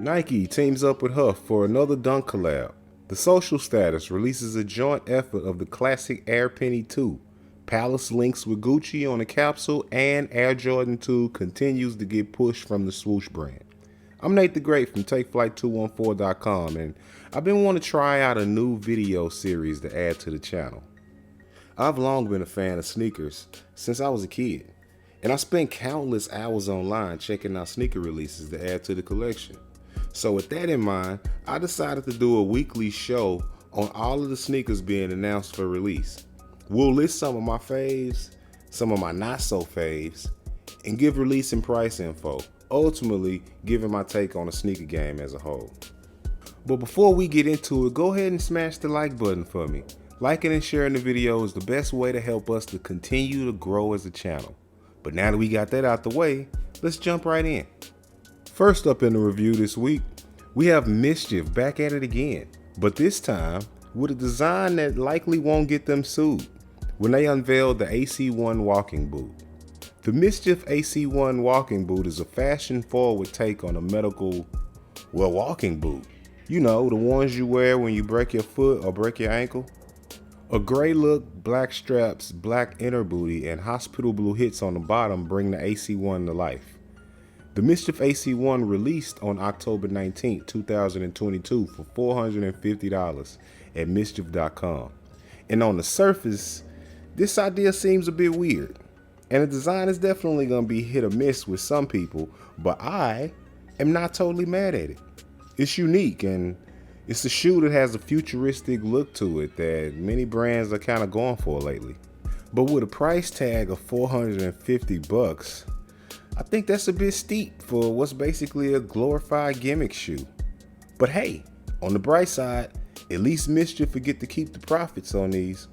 Nike teams up with Huff for another dunk collab. The Social Status releases a joint effort of the classic Air Penny 2. Palace links with Gucci on the capsule, and Air Jordan 2 continues to get pushed from the swoosh brand. I'm Nate the Great from TakeFlight214.com, and I've been wanting to try out a new video series to add to the channel. I've long been a fan of sneakers since I was a kid, and I spent countless hours online checking out sneaker releases to add to the collection. So with that in mind, I decided to do a weekly show on all of the sneakers being announced for release. We'll list some of my faves, some of my not so faves, and give release and price info, ultimately giving my take on the sneaker game as a whole. But before we get into it, go ahead and smash the like button for me. Liking and sharing the video is the best way to help us to continue to grow as a channel. But now that we got that out the way, let's jump right in. First up in the review this week, we have Mischief back at it again, but this time with a design that likely won't get them sued when they unveiled the AC1 walking boot. The Mischief AC1 walking boot is a fashion-forward take on a walking boot. You know, the ones you wear when you break your foot or break your ankle. A gray look, black straps, black inner booty, and hospital blue hits on the bottom bring the AC1 to life. The Mischief AC1 released on October 19, 2022 for $450 at Mischief.com. And on the surface, this idea seems a bit weird. And the design is definitely going to be hit or miss with some people, but I am not totally mad at it. It's unique, and it's a shoe that has a futuristic look to it that many brands are kind of going for lately. But with a price tag of $450, I think that's a bit steep for what's basically a glorified gimmick shoe. But hey, on the bright side, at least Mischief will get to keep the profits on these.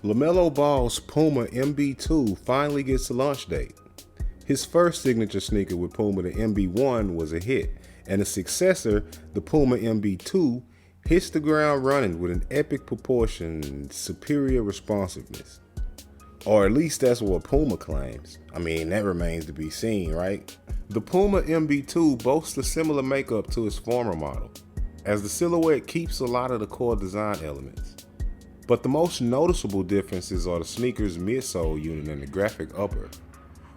LaMelo Ball's Puma MB2 finally gets a launch date. His first signature sneaker with Puma, the MB1, was a hit, and the successor, the Puma MB2, hits the ground running with an epic proportion and superior responsiveness. Or at least that's what Puma claims. I mean, that remains to be seen, right? The Puma MB2 boasts a similar makeup to its former model, as the silhouette keeps a lot of the core design elements. But the most noticeable differences are the sneaker's midsole unit and the graphic upper.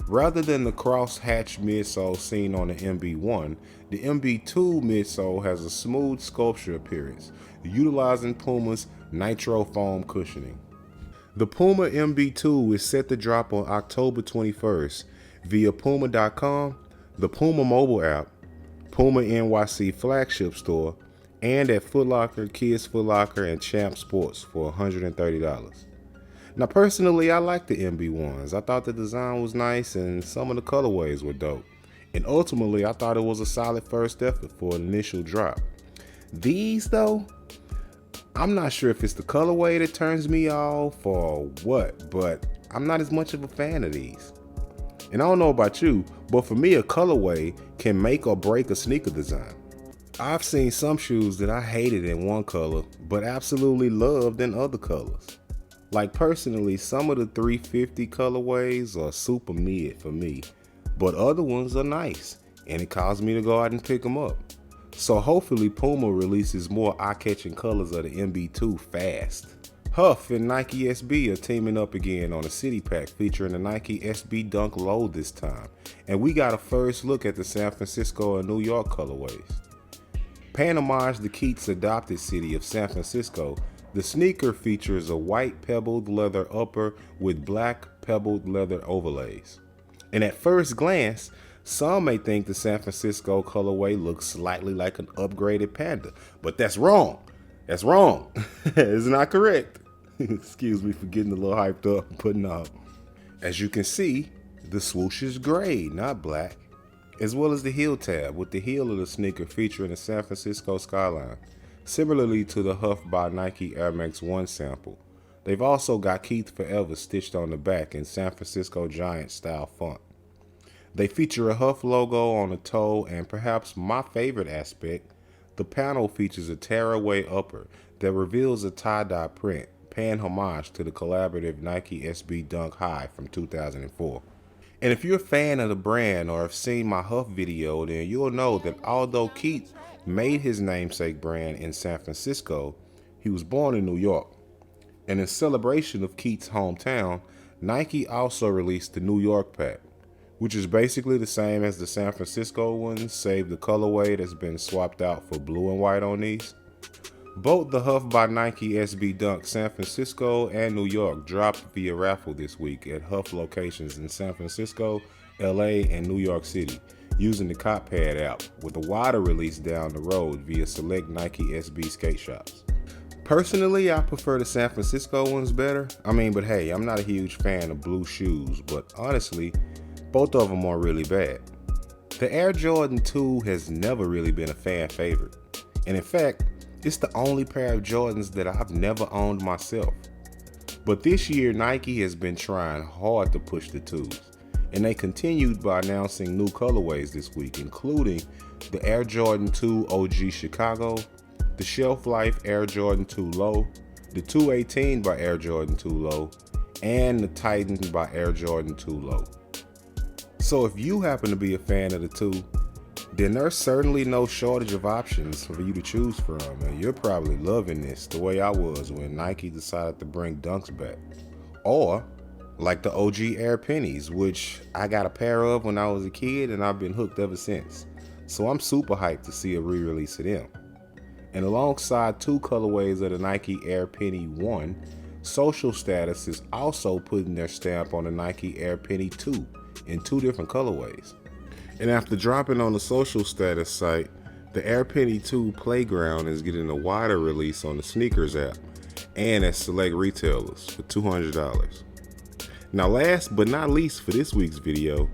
Rather than the cross-hatched midsole seen on the MB1, the MB2 midsole has a smooth sculpture appearance, utilizing Puma's nitro foam cushioning. The Puma MB2 is set to drop on October 21st via Puma.com, the Puma mobile app, Puma NYC flagship store, and at Foot Locker, Kids Foot Locker, and Champ Sports for $130. Now personally, I like the MB1s. I thought the design was nice and some of the colorways were dope. And ultimately, I thought it was a solid first effort for an initial drop. These though, I'm not sure if it's the colorway that turns me off or what, but I'm not as much of a fan of these. And I don't know about you, but for me, a colorway can make or break a sneaker design. I've seen some shoes that I hated in one color, but absolutely loved in other colors. Like personally, some of the 350 colorways are super mid for me, but other ones are nice, and it caused me to go out and pick them up. So hopefully Puma releases more eye-catching colors of the MB2 fast. Huff and Nike SB are teaming up again on a city pack featuring the Nike SB Dunk Low this time, and we got a first look at the San Francisco and New York colorways. Paying homage to Keith's adopted city of San Francisco, the sneaker features a white pebbled leather upper with black pebbled leather overlays. And at first glance, some may think the San Francisco colorway looks slightly like an upgraded Panda, but that's wrong. That's wrong. It's not correct. Excuse me for getting a little hyped up and putting up. As you can see, the swoosh is gray, not black, as well as the heel tab, with the heel of the sneaker featuring the San Francisco skyline, similarly to the Huff by Nike Air Max 1 sample. They've also got Keith Forever stitched on the back in San Francisco Giant style font. They feature a Huff logo on the toe, and perhaps my favorite aspect, the panel features a tearaway upper that reveals a tie-dye print, paying homage to the collaborative Nike SB Dunk High from 2004. And if you're a fan of the brand or have seen my Huff video, then you'll know that although Keith made his namesake brand in San Francisco, he was born in New York. And in celebration of Keith's hometown, Nike also released the New York pack, which is basically the same as the San Francisco one, save the colorway that's been swapped out for blue and white on these. Both the Huff by Nike SB Dunk San Francisco and New York dropped via raffle this week at Huff locations in San Francisco, LA, and New York City using the Cop Pad app, with a wider release down the road via select Nike SB skate shops. Personally, I prefer the San Francisco ones better. But hey, I'm not a huge fan of blue shoes, but honestly, both of them are really bad. The Air Jordan 2 has never really been a fan favorite, and in fact, it's the only pair of Jordans that I've never owned myself. But this year, Nike has been trying hard to push the 2s, and they continued by announcing new colorways this week, including the Air Jordan 2 OG Chicago, the Shelf Life Air Jordan 2 Low, the 218 by Air Jordan 2 Low, and the Titan by Air Jordan 2 Low. So if you happen to be a fan of the 2, then there's certainly no shortage of options for you to choose from, and you're probably loving this the way I was when Nike decided to bring Dunks back. Or like the OG Air Pennies, which I got a pair of when I was a kid and I've been hooked ever since. So I'm super hyped to see a re-release of them. And alongside 2 colorways of the Nike Air Penny 1, Social Status is also putting their stamp on the Nike Air Penny 2 in 2 different colorways. And after dropping on the Social Status site, the Air Penny 2 Playground is getting a wider release on the Sneakers app and at select retailers for $200. Now last but not least for this week's video,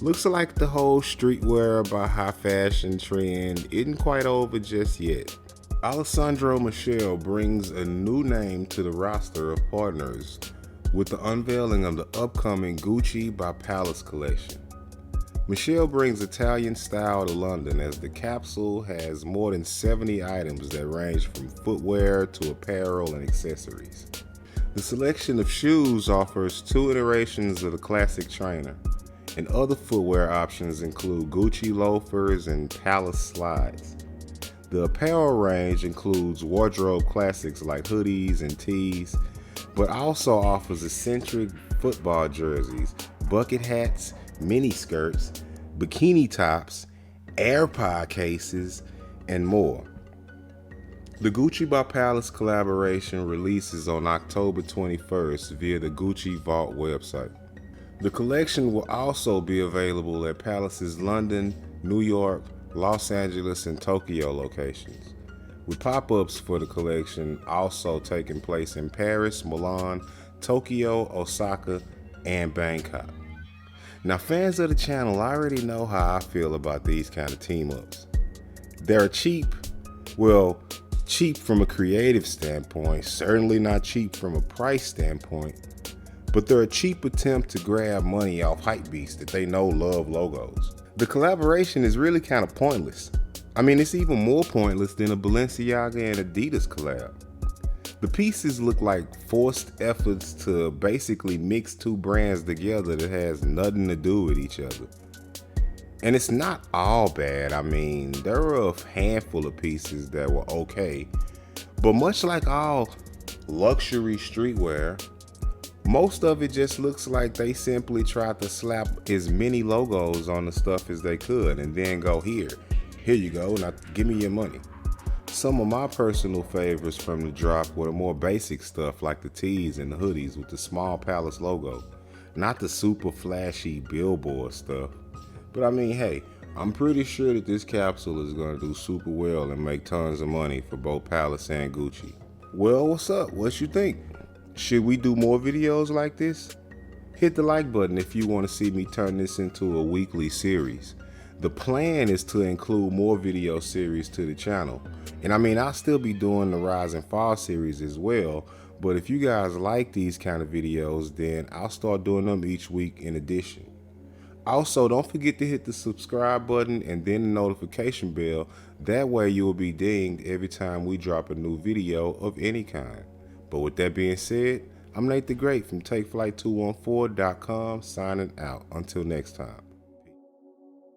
looks like the whole streetwear by high fashion trend isn't quite over just yet. Alessandro Michele brings a new name to the roster of partners with the unveiling of the upcoming Gucci by Palace collection. Michele brings Italian style to London as the capsule has more than 70 items that range from footwear to apparel and accessories. The selection of shoes offers 2 iterations of the classic trainer, and other footwear options include Gucci loafers and Palace slides. The apparel range includes wardrobe classics like hoodies and tees, but also offers eccentric football jerseys, bucket hats, mini skirts, bikini tops, AirPod cases, and more. The Gucci by Palace collaboration releases on October 21st via the Gucci Vault website. The collection will also be available at Palace's London, New York, Los Angeles, and Tokyo locations, with pop-ups for the collection also taking place in Paris, Milan, Tokyo, Osaka, and Bangkok. Now, fans of the channel already know how I feel about these kind of team-ups. They're cheap, well, cheap from a creative standpoint, certainly not cheap from a price standpoint, but they're a cheap attempt to grab money off hypebeasts that they know love logos. The collaboration is really kind of pointless. It's even more pointless than a Balenciaga and Adidas collab. The pieces look like forced efforts to basically mix 2 brands together that has nothing to do with each other. And it's not all bad. There were a handful of pieces that were okay, but much like all luxury streetwear, most of it just looks like they simply tried to slap as many logos on the stuff as they could and then go, here you go, now give me your money. Some of my personal favorites from the drop were the more basic stuff like the tees and the hoodies with the small Palace logo, not the super flashy billboard stuff. But hey, I'm pretty sure that this capsule is going to do super well and make tons of money for both Palace and Gucci. Well, what's up? What you think? Should we do more videos like this? Hit the like button if you want to see me turn this into a weekly series. The plan is to include more video series to the channel. And I'll still be doing the Rise and Fall series as well. But if you guys like these kind of videos, then I'll start doing them each week in addition. Also, don't forget to hit the subscribe button and then the notification bell. That way you will be dinged every time we drop a new video of any kind. But with that being said, I'm Nate the Great from TakeFlight214.com signing out. Until next time.